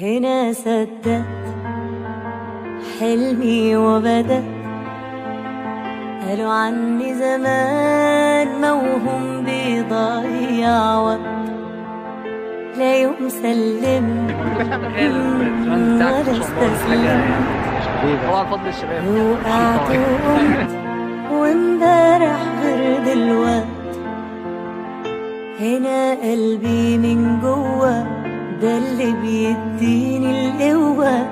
هنا صدقت حلمي وبدأ. قالوا عني زمان موهوم بيضيع وقت، لا يوم سلم ولا استسلم. وقعت وقمت وامبارح غير دلوقت. هنا قلبي من جوا ده اللي بيديني القوة،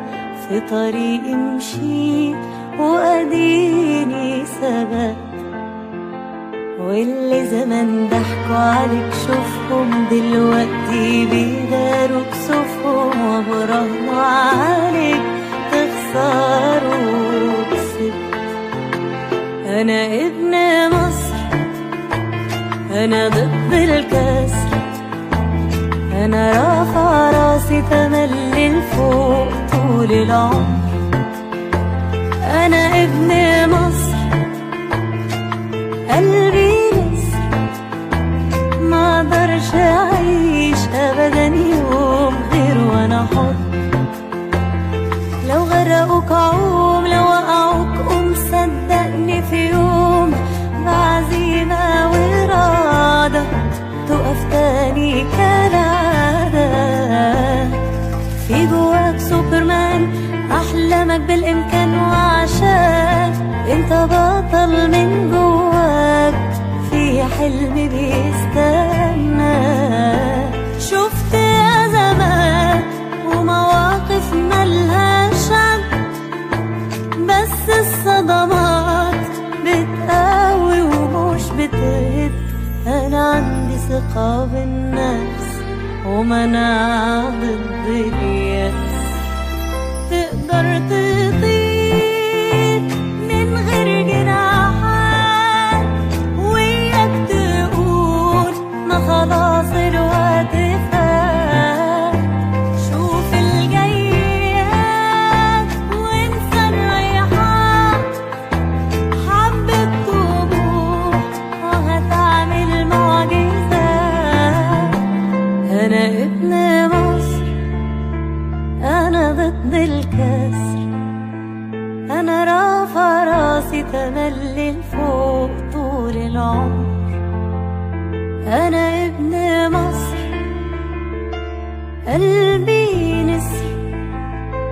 في طريقي مشيت وأديني ثبات. واللي زمان ضحكوا عليك شوفهم دلوقتي بيداروا كسوفهم، وبراهنوا عليك تخسروا وكسبت. أنا ابن مصر، أنا ضد الكسر، أنا رافع راسي تملي لفوق طول العمر. أنا ابن مصر قلبي نسر، ما اقدرش أعيش أبدا يوم غير وأنا حر. لو غرقوك عوم، لو وقعوك قوم، صدقني في يوم بعزيمة وإرادة تقف تاني كالعادة. في جواك سوبرمان، أحلامك بالإمكان، وعشان انت بطل من جواك في حلم بيستنى. شفت أزمات ومواقف ملهاش عد، بس الصدمات بتقوي ومش بتهد. أنا عندي ثقة بالنفس ومناعة ضد اليأس. تقدر تطير من غير جناحات، وياك تقول ما خلاص الوقت فات. شوف الجايات وانسى الريحات، حبة طموح وهتعمل معجزات. أنا ابن مصر، أنا ضد الكسر، أنا رافع راسي تملي لفوق طول العمر. أنا ابن مصر قلبي نسر،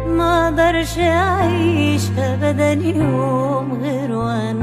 ما اقدرش أعيش أبدا يوم غير وأنا